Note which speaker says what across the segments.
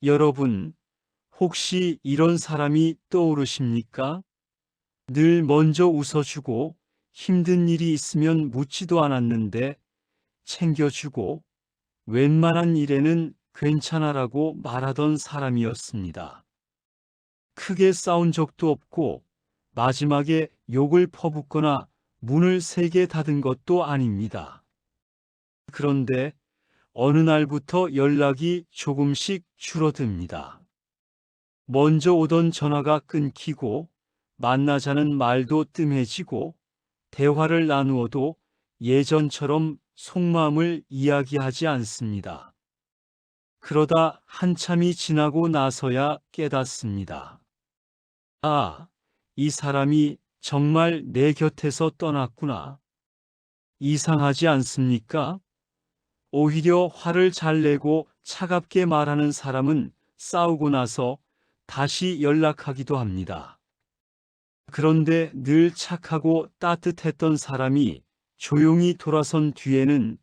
Speaker 1: 여러분, 혹시 이런 사람이 떠오르십니까? 늘 먼저 웃어주고 힘든 일이 있으면 묻지도 않았는데 챙겨주고 웬만한 일에는 괜찮아라고 말하던 사람이었습니다. 크게 싸운 적도 없고 마지막에 욕을 퍼붓거나 문을 세게 닫은 것도 아닙니다. 그런데 어느 날부터 연락이 조금씩 줄어듭니다. 먼저 오던 전화가 끊기고 만나자는 말도 뜸해지고 대화를 나누어도 예전처럼 속마음을 이야기하지 않습니다. 그러다 한참이 지나고 나서야 깨닫습니다. 아, 이 사람이 정말 내 곁에서 떠났구나. 이상하지 않습니까? 오히려 화를 잘 내고 차갑게 말하는 사람은 싸우고 나서 다시 연락하기도 합니다. 그런데 늘 착하고 따뜻했던 사람이 조용히 돌아선 뒤에는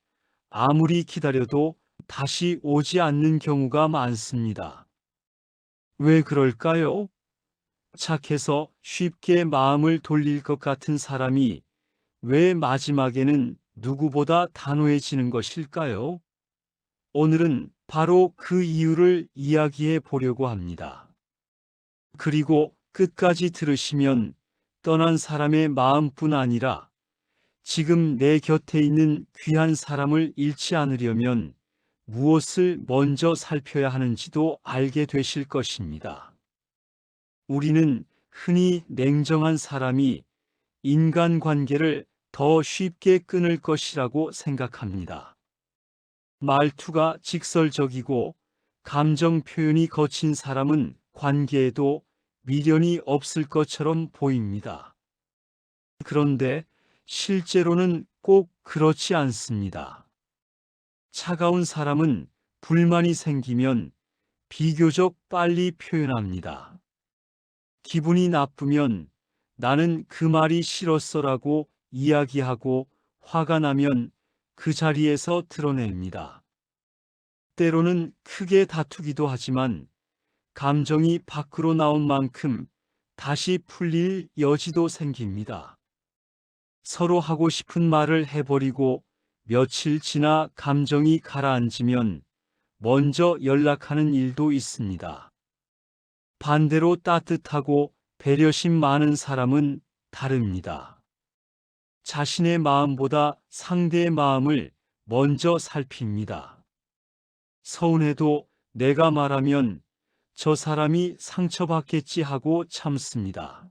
Speaker 1: 아무리 기다려도 다시 오지 않는 경우가 많습니다. 왜 그럴까요? 착해서 쉽게 마음을 돌릴 것 같은 사람이 왜 마지막에는 누구보다 단호해지는 것일까요? 오늘은 바로 그 이유를 이야기해 보려고 합니다. 그리고 끝까지 들으시면 떠난 사람의 마음뿐 아니라 지금 내 곁에 있는 귀한 사람을 잃지 않으려면 무엇을 먼저 살펴야 하는지도 알게 되실 것입니다. 우리는 흔히 냉정한 사람이 인간관계를 더 쉽게 끊을 것이라고 생각합니다. 말투가 직설적이고 감정 표현이 거친 사람은 관계에도 미련이 없을 것처럼 보입니다. 그런데 실제로는 꼭 그렇지 않습니다. 차가운 사람은 불만이 생기면 비교적 빨리 표현합니다. 기분이 나쁘면 나는 그 말이 싫었어라고 이야기하고 화가 나면 그 자리에서 드러냅니다. 때로는 크게 다투기도 하지만 감정이 밖으로 나온 만큼 다시 풀릴 여지도 생깁니다. 서로 하고 싶은 말을 해버리고 며칠 지나 감정이 가라앉으면 먼저 연락하는 일도 있습니다. 반대로 따뜻하고 배려심 많은 사람은 다릅니다. 자신의 마음보다 상대의 마음을 먼저 살핍니다. 서운해도 내가 말하면 저 사람이 상처받겠지 하고 참습니다.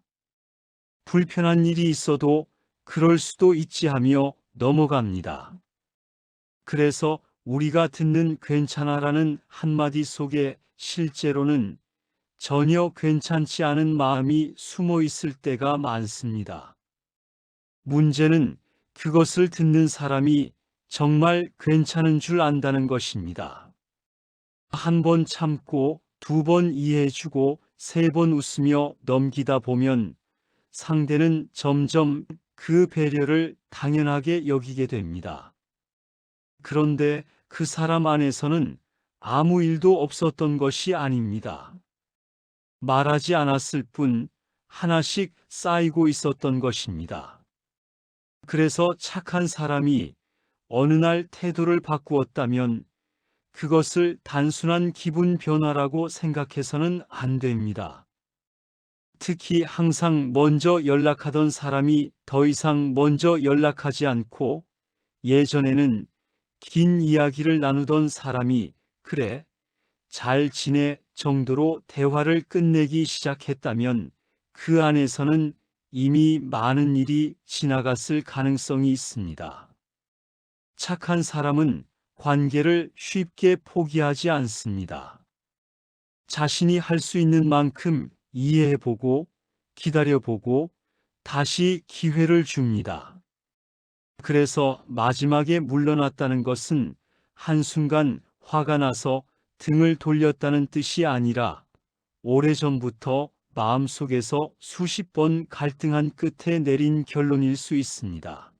Speaker 1: 불편한 일이 있어도 그럴 수도 있지 하며 넘어갑니다. 그래서 우리가 듣는 괜찮아라는 한마디 속에 실제로는 전혀 괜찮지 않은 마음이 숨어 있을 때가 많습니다. 문제는 그것을 듣는 사람이 정말 괜찮은 줄 안다는 것입니다. 한 번 참고, 두 번 이해해주고, 세 번 웃으며 넘기다 보면 상대는 점점 그 배려를 당연하게 여기게 됩니다. 그런데 그 사람 안에서는 아무 일도 없었던 것이 아닙니다. 말하지 않았을 뿐 하나씩 쌓이고 있었던 것입니다. 그래서 착한 사람이 어느 날 태도를 바꾸었다면 그것을 단순한 기분 변화라고 생각해서는 안 됩니다. 특히 항상 먼저 연락하던 사람이 더 이상 먼저 연락하지 않고 예전에는 긴 이야기를 나누던 사람이 그래, 잘 지내 정도로 대화를 끝내기 시작했다면 그 안에서는 이미 많은 일이 지나갔을 가능성이 있습니다. 착한 사람은 관계를 쉽게 포기하지 않습니다. 자신이 할 수 있는 만큼 이해해보고 기다려보고 다시 기회를 줍니다. 그래서 마지막에 물러났다는 것은 한순간 화가 나서 등을 돌렸다는 뜻이 아니라 오래전부터 마음속에서 수십 번 갈등한 끝에 내린 결론일 수 있습니다.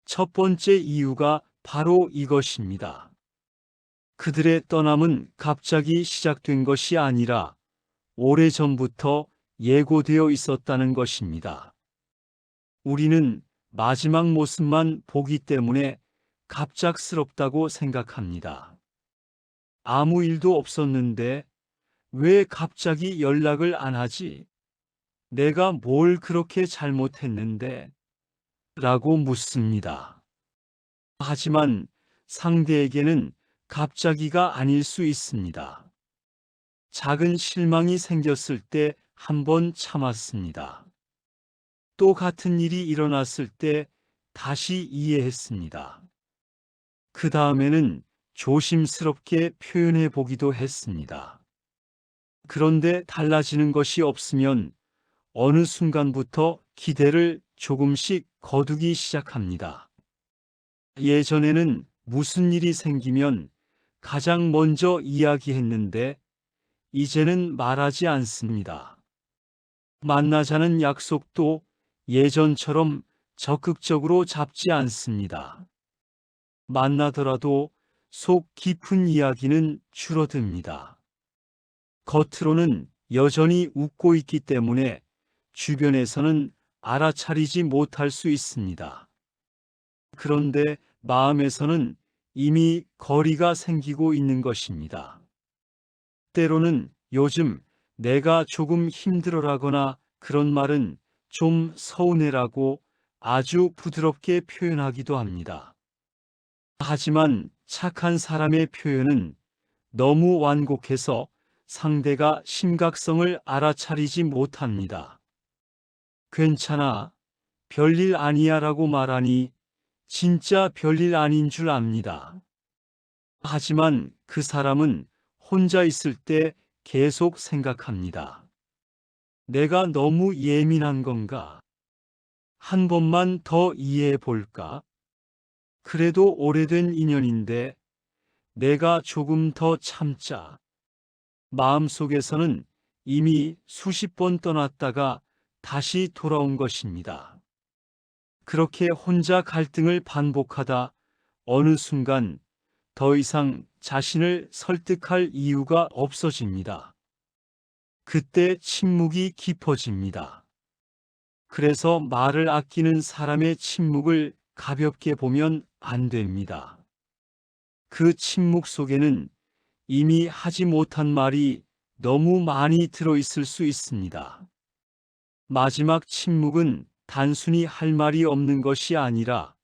Speaker 1: 첫 번째 이유가 바로 이것입니다. 그들의 떠남은 갑자기 시작된 것이 아니라 오래전부터 예고되어 있었다는 것입니다. 우리는 마지막 모습만 보기 때문에 갑작스럽다고 생각합니다. 아무 일도 없었는데 왜 갑자기 연락을 안 하지? 내가 뭘 그렇게 잘못했는데? 라고 묻습니다. 하지만 상대에게는 갑자기가 아닐 수 있습니다. 작은 실망이 생겼을 때 한 번 참았습니다. 또 같은 일이 일어났을 때 다시 이해했습니다. 그 다음에는 조심스럽게 표현해 보기도 했습니다. 그런데 달라지는 것이 없으면 어느 순간부터 기대를 조금씩 거두기 시작합니다. 예전에는 무슨 일이 생기면 가장 먼저 이야기했는데 이제는 말하지 않습니다. 만나자는 약속도 예전처럼 적극적으로 잡지 않습니다. 만나더라도 속 깊은 이야기는 줄어듭니다. 겉으로는 여전히 웃고 있기 때문에 주변에서는 알아차리지 못할 수 있습니다. 그런데 마음에서는 이미 거리가 생기고 있는 것입니다. 때로는 요즘 내가 조금 힘들어라거나 그런 말은 좀 서운해라고 아주 부드럽게 표현하기도 합니다. 하지만 착한 사람의 표현은 너무 완곡해서 상대가 심각성을 알아차리지 못합니다. 괜찮아, 별일 아니야 라고 말하니 진짜 별일 아닌 줄 압니다. 하지만 그 사람은 혼자 있을 때 계속 생각합니다. 내가 너무 예민한 건가? 한 번만 더 이해해 볼까? 그래도 오래된 인연인데 내가 조금 더 참자. 마음속에서는 이미 수십 번 떠났다가 다시 돌아온 것입니다. 그렇게 혼자 갈등을 반복하다 어느 순간 더 이상 자신을 설득할 이유가 없어집니다. 그때 침묵이 깊어집니다. 그래서 말을 아끼는 사람의 침묵을 가볍게 보면 안 됩니다. 그 침묵 속에는 이미 하지 못한 말이 너무 많이 들어있을 수 있습니다. 마지막 침묵은 단순히 할 말이 없는 것이 아니라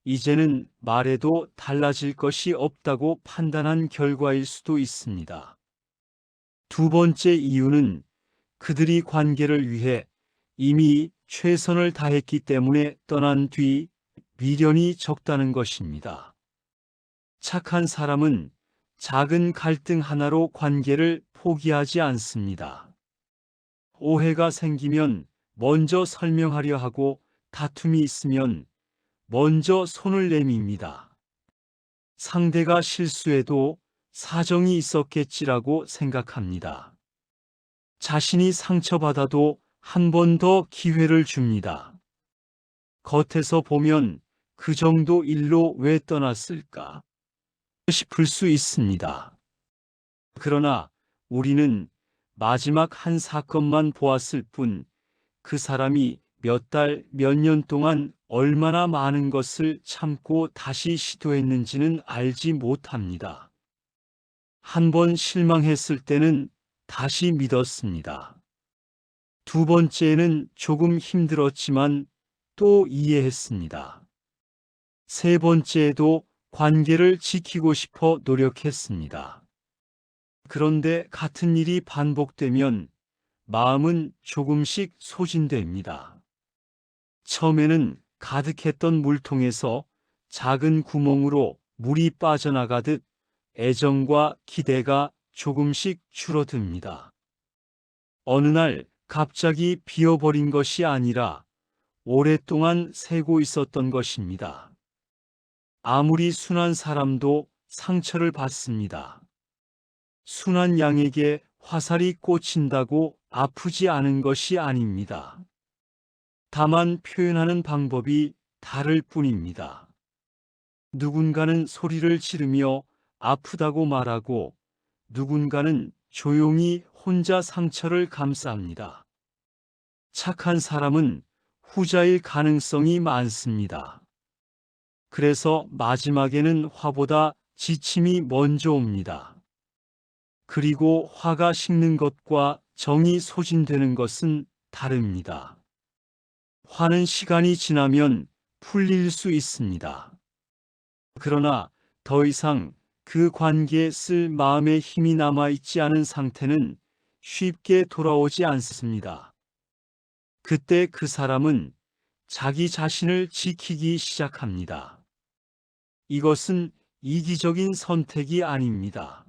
Speaker 1: 이제는 말해도 달라질 것이 없다고 판단한 결과일 수도 있습니다. 두 번째 이유는 그들이 관계를 위해 이미 최선을 다했기 때문에 떠난 뒤 미련이 적다는 것입니다. 착한 사람은 작은 갈등 하나로 관계를 포기하지 않습니다. 오해가 생기면 먼저 설명하려 하고 다툼이 있으면 먼저 손을 내밉니다. 상대가 실수해도 사정이 있었겠지라고 생각합니다. 자신이 상처받아도 한 번 더 기회를 줍니다. 겉에서 보면 그 정도 일로 왜 떠났을까 싶을 수 있습니다. 그러나 우리는 마지막 한 사건만 보았을 뿐 그 사람이 몇 달, 몇 년 동안 얼마나 많은 것을 참고 다시 시도했는지는 알지 못합니다. 한 번 실망했을 때는 다시 믿었습니다. 두 번째에는 조금 힘들었지만 또 이해했습니다. 세 번째에도 관계를 지키고 싶어 노력했습니다. 그런데 같은 일이 반복되면 마음은 조금씩 소진됩니다. 처음에는 가득했던 물통에서 작은 구멍으로 물이 빠져나가듯 애정과 기대가 조금씩 줄어듭니다. 어느 날 갑자기 비어버린 것이 아니라 오랫동안 새고 있었던 것입니다. 아무리 순한 사람도 상처를 받습니다. 순한 양에게 화살이 꽂힌다고 아프지 않은 것이 아닙니다. 다만 표현하는 방법이 다를 뿐입니다. 누군가는 소리를 지르며 아프다고 말하고 누군가는 조용히 혼자 상처를 감싸합니다. 착한 사람은 후자일 가능성이 많습니다. 그래서 마지막에는 화보다 지침이 먼저 옵니다. 그리고 화가 식는 것과 정이 소진되는 것은 다릅니다. 화는 시간이 지나면 풀릴 수 있습니다. 그러나 더 이상 그 관계에 쓸 마음의 힘이 남아있지 않은 상태는 쉽게 돌아오지 않습니다. 그때 그 사람은 자기 자신을 지키기 시작합니다. 이것은 이기적인 선택이 아닙니다.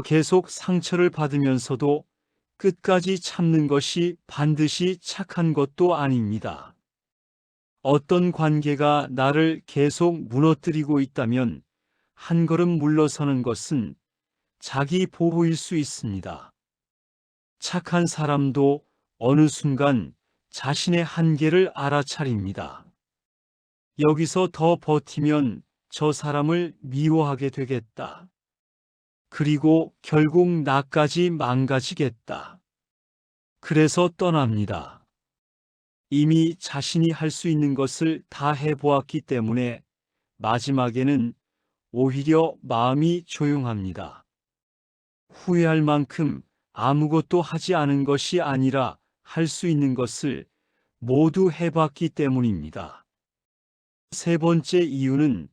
Speaker 1: 계속 상처를 받으면서도 끝까지 참는 것이 반드시 착한 것도 아닙니다. 어떤 관계가 나를 계속 무너뜨리고 있다면 한 걸음 물러서는 것은 자기 보호일 수 있습니다. 착한 사람도 어느 순간 자신의 한계를 알아차립니다. 여기서 더 버티면 저 사람을 미워하게 되겠다. 그리고 결국 나까지 망가지겠다. 그래서 떠납니다. 이미 자신이 할 수 있는 것을 다 해보았기 때문에 마지막에는 오히려 마음이 조용합니다. 후회할 만큼 아무것도 하지 않은 것이 아니라 할 수 있는 것을 모두 해봤기 때문입니다. 세 번째 이유는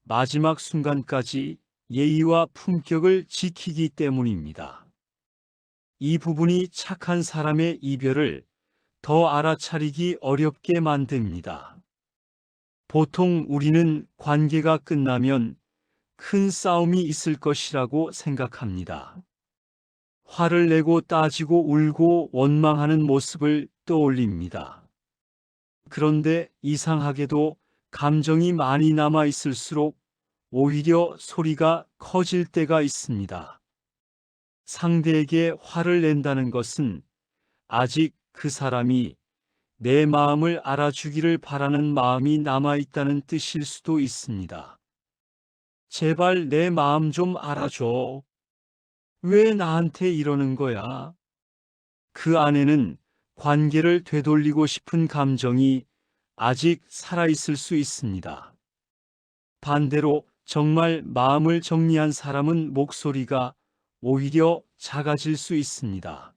Speaker 1: 마지막 순간까지 예의와 품격을 지키기 때문입니다. 이 부분이 착한 사람의 이별을 더 알아차리기 어렵게 만듭니다. 보통 우리는 관계가 끝나면 큰 싸움이 있을 것이라고 생각합니다. 화를 내고 따지고 울고 원망하는 모습을 떠올립니다. 그런데 이상하게도 감정이 많이 남아 있을수록 오히려 소리가 커질 때가 있습니다. 상대에게 화를 낸다는 것은 아직 그 사람이 내 마음을 알아주기를 바라는 마음이 남아있다는 뜻일 수도 있습니다. 제발 내 마음 좀 알아줘. 왜 나한테 이러는 거야? 그 안에는 관계를 되돌리고 싶은 감정이 아직 살아있을 수 있습니다. 반대로 정말 마음을 정리한 사람은 목소리가 오히려 작아질 수 있습니다.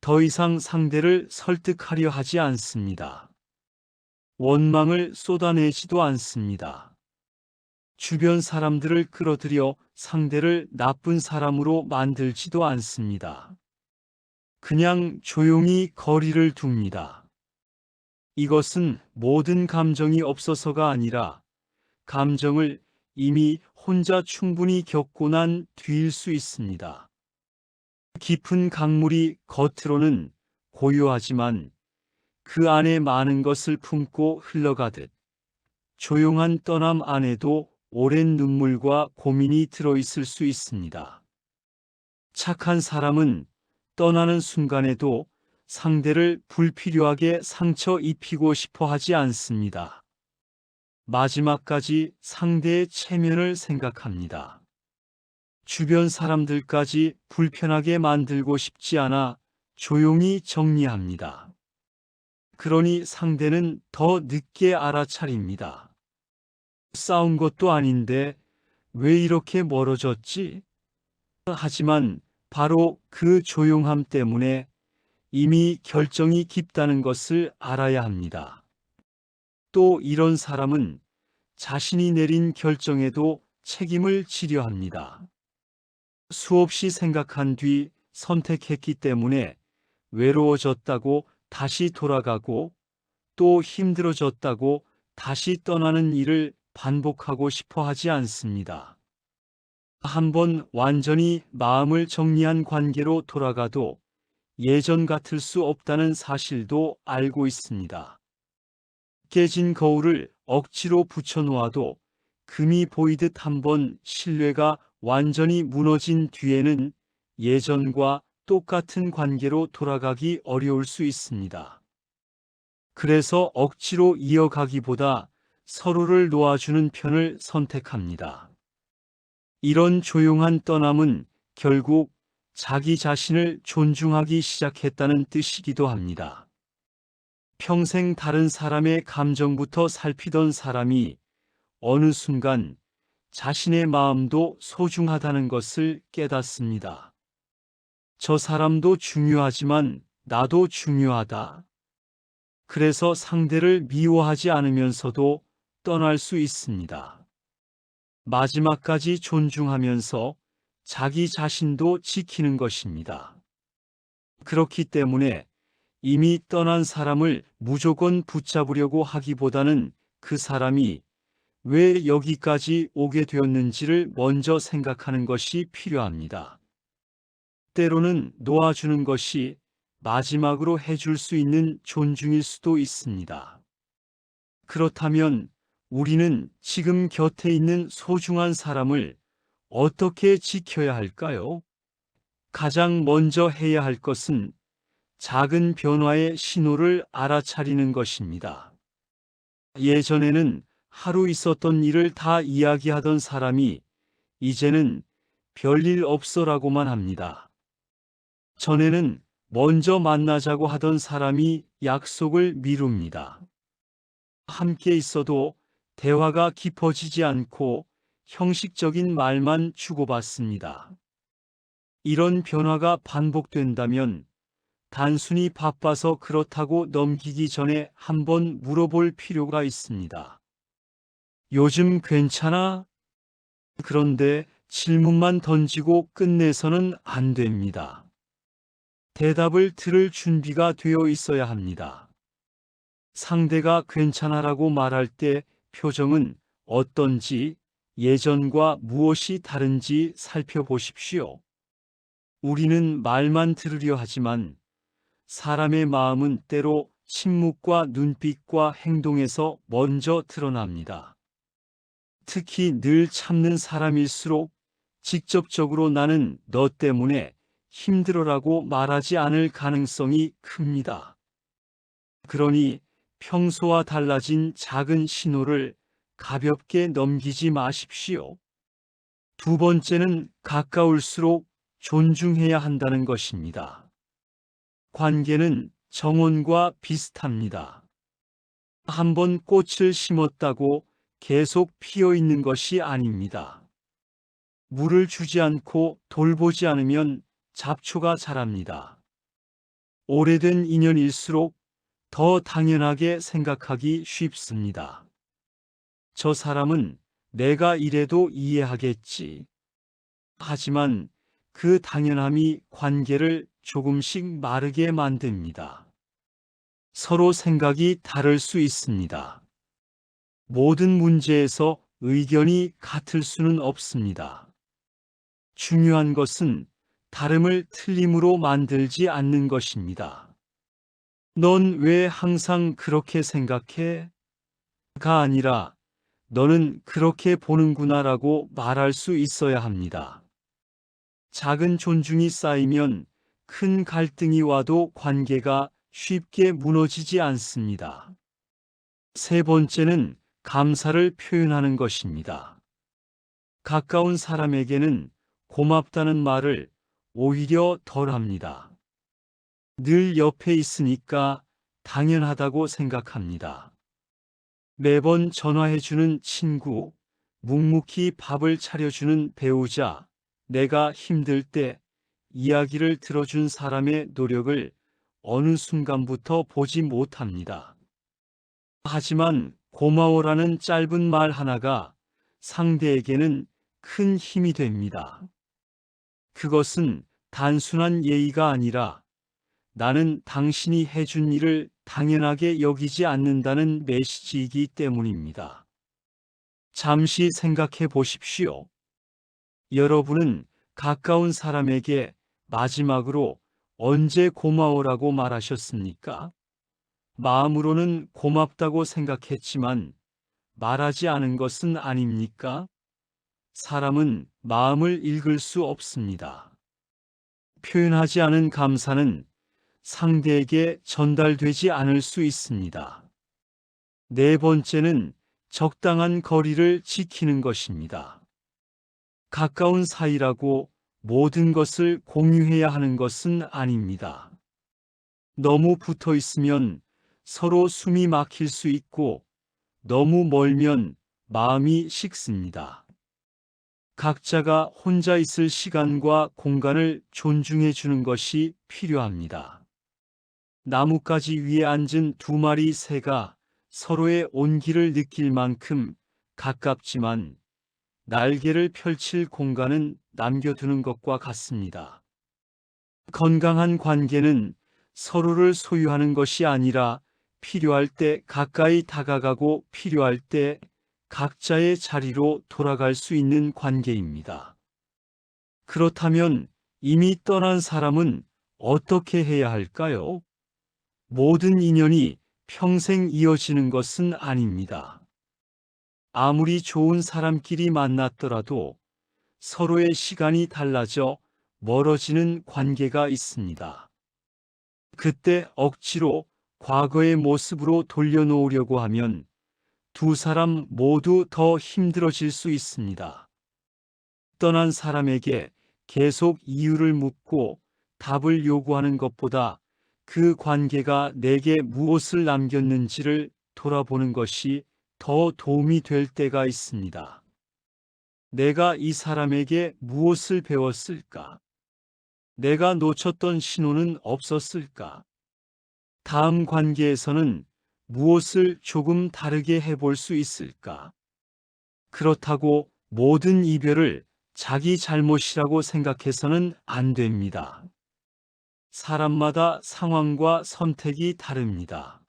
Speaker 1: 더 이상 상대를 설득하려 하지 않습니다. 원망을 쏟아내지도 않습니다. 주변 사람들을 끌어들여 상대를 나쁜 사람으로 만들지도 않습니다. 그냥 조용히 거리를 둡니다. 이것은 모든 감정이 없어서가 아니라 감정을 이미 혼자 충분히 겪고 난 뒤일 수 있습니다. 깊은 강물이 겉으로는 고요하지만 그 안에 많은 것을 품고 흘러가듯 조용한 떠남 안에도 오랜 눈물과 고민이 들어있을 수 있습니다. 착한 사람은 떠나는 순간에도 상대를 불필요하게 상처 입히고 싶어 하지 않습니다. 마지막까지 상대의 체면을 생각합니다. 주변 사람들까지 불편하게 만들고 싶지 않아 조용히 정리합니다. 그러니 상대는 더 늦게 알아차립니다. 싸운 것도 아닌데 왜 이렇게 멀어졌지? 하지만 바로 그 조용함 때문에 이미 결정이 깊다는 것을 알아야 합니다. 또 이런 사람은 자신이 내린 결정에도 책임을 지려 합니다. 수없이 생각한 뒤 선택했기 때문에 외로워졌다고 다시 돌아가고 또 힘들어졌다고 다시 떠나는 일을 반복하고 싶어 하지 않습니다. 한번 완전히 마음을 정리한 관계로 돌아가도 예전 같을 수 없다는 사실도 알고 있습니다. 깨진 거울을 억지로 붙여놓아도 금이 보이듯 한번 신뢰가 완전히 무너진 뒤에는 예전과 똑같은 관계로 돌아가기 어려울 수 있습니다. 그래서 억지로 이어가기보다 서로를 놓아주는 편을 선택합니다. 이런 조용한 떠남은 결국 자기 자신을 존중하기 시작했다는 뜻이기도 합니다. 평생 다른 사람의 감정부터 살피던 사람이 어느 순간 자신의 마음도 소중하다는 것을 깨닫습니다. 저 사람도 중요하지만 나도 중요하다. 그래서 상대를 미워하지 않으면서도 떠날 수 있습니다. 마지막까지 존중하면서 자기 자신도 지키는 것입니다. 그렇기 때문에 이미 떠난 사람을 무조건 붙잡으려고 하기보다는 그 사람이 왜 여기까지 오게 되었는지를 먼저 생각하는 것이 필요합니다. 때로는 놓아주는 것이 마지막으로 해줄 수 있는 존중일 수도 있습니다. 그렇다면 우리는 지금 곁에 있는 소중한 사람을 어떻게 지켜야 할까요? 가장 먼저 해야 할 것은 작은 변화의 신호를 알아차리는 것입니다. 예전에는 하루 있었던 일을 다 이야기하던 사람이 이제는 별일 없어라고만 합니다. 전에는 먼저 만나자고 하던 사람이 약속을 미룹니다. 함께 있어도 대화가 깊어지지 않고 형식적인 말만 주고받습니다. 이런 변화가 반복된다면 단순히 바빠서 그렇다고 넘기기 전에 한번 물어볼 필요가 있습니다. 요즘 괜찮아? 그런데 질문만 던지고 끝내서는 안 됩니다. 대답을 들을 준비가 되어 있어야 합니다. 상대가 괜찮아라고 말할 때 표정은 어떤지, 예전과 무엇이 다른지 살펴보십시오. 우리는 말만 들으려 하지만 사람의 마음은 때로 침묵과 눈빛과 행동에서 먼저 드러납니다. 특히 늘 참는 사람일수록 직접적으로 나는 너 때문에 힘들어라고 말하지 않을 가능성이 큽니다. 그러니 평소와 달라진 작은 신호를 가볍게 넘기지 마십시오. 두 번째는 가까울수록 존중해야 한다는 것입니다. 관계는 정원과 비슷합니다. 한번 꽃을 심었다고 계속 피어 있는 것이 아닙니다. 물을 주지 않고 돌보지 않으면 잡초가 자랍니다. 오래된 인연일수록 더 당연하게 생각하기 쉽습니다. 저 사람은 내가 이래도 이해하겠지. 하지만 그 당연함이 관계를 조금씩 마르게 만듭니다. 서로 생각이 다를 수 있습니다. 모든 문제에서 의견이 같을 수는 없습니다. 중요한 것은 다름을 틀림으로 만들지 않는 것입니다. 넌 왜 항상 그렇게 생각해? 가 아니라 너는 그렇게 보는구나라고 말할 수 있어야 합니다. 작은 존중이 쌓이면 큰 갈등이 와도 관계가 쉽게 무너지지 않습니다. 세 번째는 감사를 표현하는 것입니다. 가까운 사람에게는 고맙다는 말을 오히려 덜 합니다. 늘 옆에 있으니까 당연하다고 생각합니다. 매번 전화해주는 친구, 묵묵히 밥을 차려주는 배우자, 내가 힘들 때 이야기를 들어준 사람의 노력을 어느 순간부터 보지 못합니다. 하지만 고마워라는 짧은 말 하나가 상대에게는 큰 힘이 됩니다. 그것은 단순한 예의가 아니라 나는 당신이 해준 일을 당연하게 여기지 않는다는 메시지이기 때문입니다. 잠시 생각해 보십시오. 여러분은 가까운 사람에게 마지막으로 언제 고마워라고 말하셨습니까? 마음으로는 고맙다고 생각했지만 말하지 않은 것은 아닙니까? 사람은 마음을 읽을 수 없습니다. 표현하지 않은 감사는 상대에게 전달되지 않을 수 있습니다. 네 번째는 적당한 거리를 지키는 것입니다. 가까운 사이라고 모든 것을 공유해야 하는 것은 아닙니다. 너무 붙어 있으면 서로 숨이 막힐 수 있고 너무 멀면 마음이 식습니다. 각자가 혼자 있을 시간과 공간을 존중해 주는 것이 필요합니다. 나뭇가지 위에 앉은 두 마리 새가 서로의 온기를 느낄 만큼 가깝지만 날개를 펼칠 공간은 남겨두는 것과 같습니다. 건강한 관계는 서로를 소유하는 것이 아니라 필요할 때 가까이 다가가고 필요할 때 각자의 자리로 돌아갈 수 있는 관계입니다. 그렇다면 이미 떠난 사람은 어떻게 해야 할까요? 모든 인연이 평생 이어지는 것은 아닙니다. 아무리 좋은 사람끼리 만났더라도 서로의 시간이 달라져 멀어지는 관계가 있습니다. 그때 억지로 과거의 모습으로 돌려놓으려고 하면 두 사람 모두 더 힘들어질 수 있습니다. 떠난 사람에게 계속 이유를 묻고 답을 요구하는 것보다 그 관계가 내게 무엇을 남겼는지를 돌아보는 것이 더 도움이 될 때가 있습니다. 내가 이 사람에게 무엇을 배웠을까? 내가 놓쳤던 신호는 없었을까? 다음 관계에서는 무엇을 조금 다르게 해볼 수 있을까? 그렇다고 모든 이별을 자기 잘못이라고 생각해서는 안 됩니다. 사람마다 상황과 선택이 다릅니다.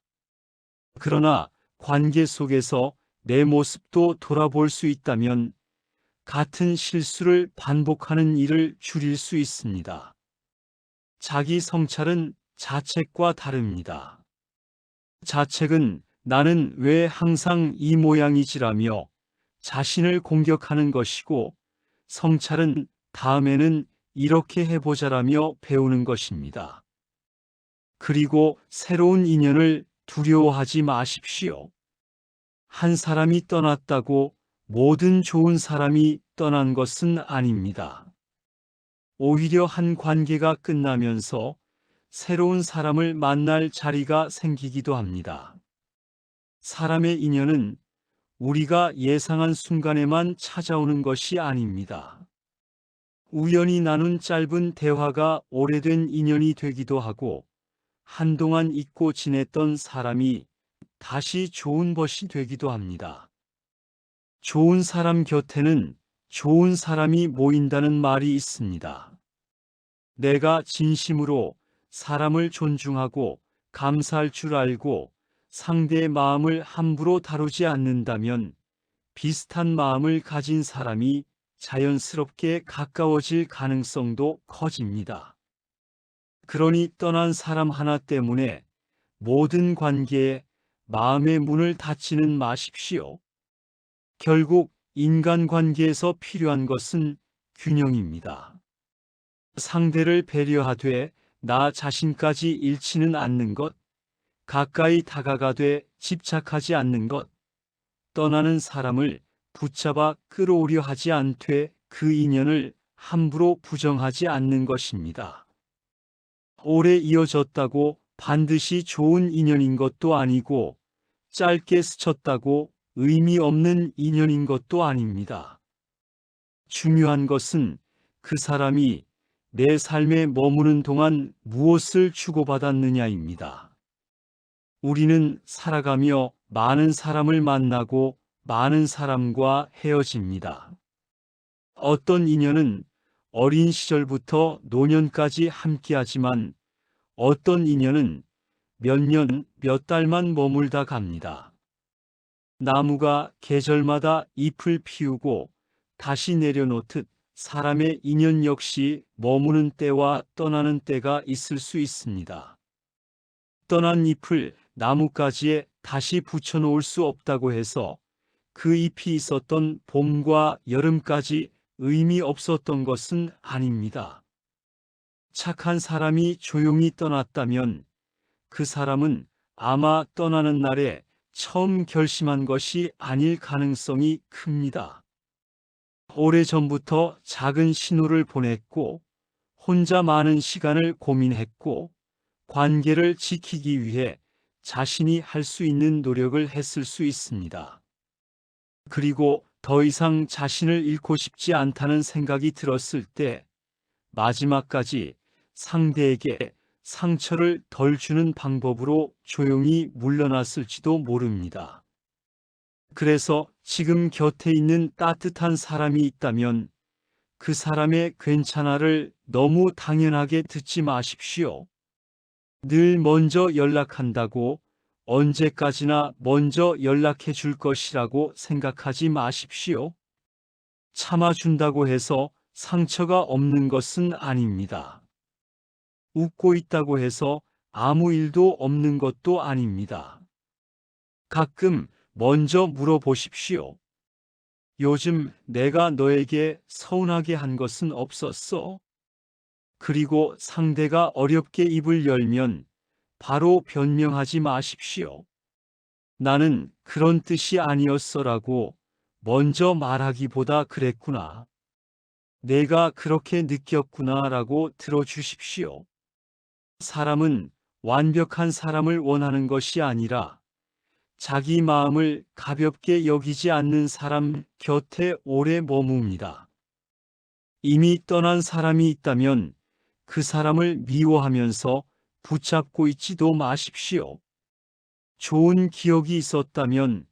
Speaker 1: 그러나 관계 속에서 내 모습도 돌아볼 수 있다면 같은 실수를 반복하는 일을 줄일 수 있습니다. 자기 성찰은 자책과 다릅니다. 자책은 나는 왜 항상 이 모양이지라며 자신을 공격하는 것이고, 성찰은 다음에는 이렇게 해보자라며 배우는 것입니다. 그리고 새로운 인연을 두려워하지 마십시오. 한 사람이 떠났다고 모든 좋은 사람이 떠난 것은 아닙니다. 오히려 한 관계가 끝나면서 새로운 사람을 만날 자리가 생기기도 합니다. 사람의 인연은 우리가 예상한 순간에만 찾아오는 것이 아닙니다. 우연히 나눈 짧은 대화가 오래된 인연이 되기도 하고, 한동안 잊고 지냈던 사람이 다시 좋은 벗이 되기도 합니다. 좋은 사람 곁에는 좋은 사람이 모인다는 말이 있습니다. 내가 진심으로 사람을 존중하고 감사할 줄 알고 상대의 마음을 함부로 다루지 않는다면 비슷한 마음을 가진 사람이 자연스럽게 가까워질 가능성도 커집니다. 그러니 떠난 사람 하나 때문에 모든 관계에 마음의 문을 닫지는 마십시오. 결국 인간관계에서 필요한 것은 균형입니다. 상대를 배려하되 나 자신까지 잃지는 않는 것, 가까이 다가가되 집착하지 않는 것, 떠나는 사람을 붙잡아 끌어오려 하지 않되 그 인연을 함부로 부정하지 않는 것입니다. 오래 이어졌다고 반드시 좋은 인연인 것도 아니고 짧게 스쳤다고 의미 없는 인연인 것도 아닙니다. 중요한 것은 그 사람이 내 삶에 머무는 동안 무엇을 주고받았느냐입니다. 우리는 살아가며 많은 사람을 만나고 많은 사람과 헤어집니다. 어떤 인연은 어린 시절부터 노년까지 함께하지만 어떤 인연은 몇 년, 몇 달만 머물다 갑니다. 나무가 계절마다 잎을 피우고 다시 내려놓듯 사람의 인연 역시 머무는 때와 떠나는 때가 있을 수 있습니다. 떠난 잎을 나뭇가지에 다시 붙여놓을 수 없다고 해서 그 잎이 있었던 봄과 여름까지 의미 없었던 것은 아닙니다. 착한 사람이 조용히 떠났다면 그 사람은 아마 떠나는 날에 처음 결심한 것이 아닐 가능성이 큽니다. 오래전부터 작은 신호를 보냈고 혼자 많은 시간을 고민했고 관계를 지키기 위해 자신이 할 수 있는 노력을 했을 수 있습니다. 그리고 더 이상 자신을 잃고 싶지 않다는 생각이 들었을 때 마지막까지 상대에게 상처를 덜 주는 방법으로 조용히 물러났을지도 모릅니다. 그래서 지금 곁에 있는 따뜻한 사람이 있다면 그 사람의 괜찮아를 너무 당연하게 듣지 마십시오. 늘 먼저 연락한다고 언제까지나 먼저 연락해 줄 것이라고 생각하지 마십시오. 참아준다고 해서 상처가 없는 것은 아닙니다. 웃고 있다고 해서 아무 일도 없는 것도 아닙니다. 가끔 먼저 물어보십시오. 요즘 내가 너에게 서운하게 한 것은 없었어? 그리고 상대가 어렵게 입을 열면 바로 변명하지 마십시오. 나는 그런 뜻이 아니었어라고 먼저 말하기보다 그랬구나. 내가 그렇게 느꼈구나라고 들어주십시오. 사람은 완벽한 사람을 원하는 것이 아니라 자기 마음을 가볍게 여기지 않는 사람 곁에 오래 머뭅니다. 이미 떠난 사람이 있다면 그 사람을 미워하면서 붙잡고 있지도 마십시오. 좋은 기억이 있었다면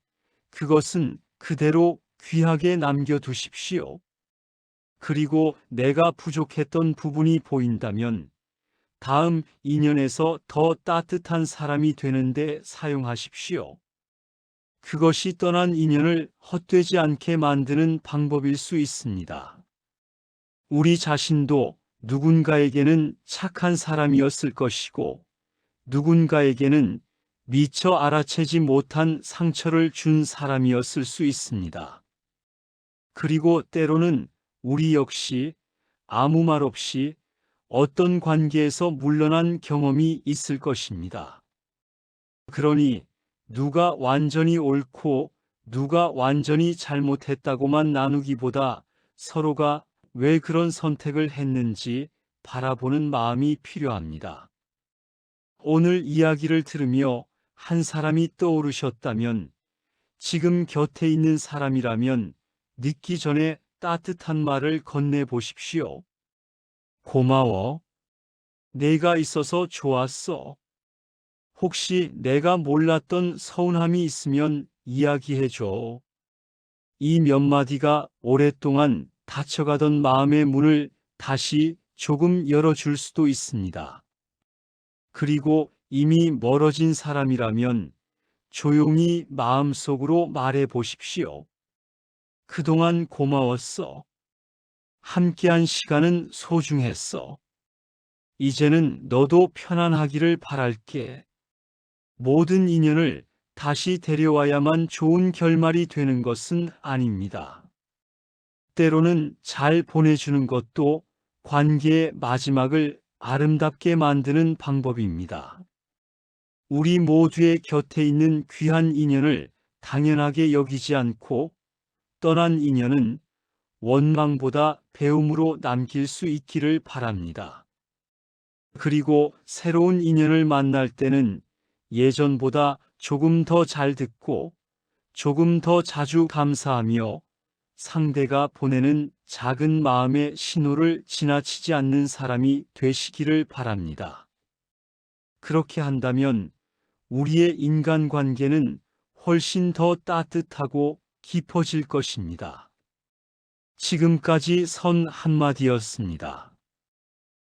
Speaker 1: 그것은 그대로 귀하게 남겨두십시오. 그리고 내가 부족했던 부분이 보인다면 다음 인연에서 더 따뜻한 사람이 되는데 사용하십시오. 그것이 떠난 인연을 헛되지 않게 만드는 방법일 수 있습니다. 우리 자신도 누군가에게는 착한 사람이었을 것이고 누군가에게는 미처 알아채지 못한 상처를 준 사람이었을 수 있습니다. 그리고 때로는 우리 역시 아무 말 없이 어떤 관계에서 물러난 경험이 있을 것입니다. 그러니 누가 완전히 옳고 누가 완전히 잘못했다고만 나누기보다 서로가 왜 그런 선택을 했는지 바라보는 마음이 필요합니다. 오늘 이야기를 들으며 한 사람이 떠오르셨다면 지금 곁에 있는 사람이라면 늦기 전에 따뜻한 말을 건네보십시오. 고마워. 내가 있어서 좋았어. 혹시 내가 몰랐던 서운함이 있으면 이야기해줘. 이 몇 마디가 오랫동안 닫혀가던 마음의 문을 다시 조금 열어줄 수도 있습니다. 그리고 이미 멀어진 사람이라면 조용히 마음속으로 말해 보십시오. 그동안 고마웠어. 함께한 시간은 소중했어. 이제는 너도 편안하기를 바랄게. 모든 인연을 다시 데려와야만 좋은 결말이 되는 것은 아닙니다. 때로는 잘 보내주는 것도 관계의 마지막을 아름답게 만드는 방법입니다. 우리 모두의 곁에 있는 귀한 인연을 당연하게 여기지 않고 떠난 인연은 원망보다 배움으로 남길 수 있기를 바랍니다. 그리고 새로운 인연을 만날 때는 예전보다 조금 더 잘 듣고 조금 더 자주 감사하며 상대가 보내는 작은 마음의 신호를 지나치지 않는 사람이 되시기를 바랍니다. 그렇게 한다면 우리의 인간관계는 훨씬 더 따뜻하고 깊어질 것입니다. 지금까지 선 한마디였습니다.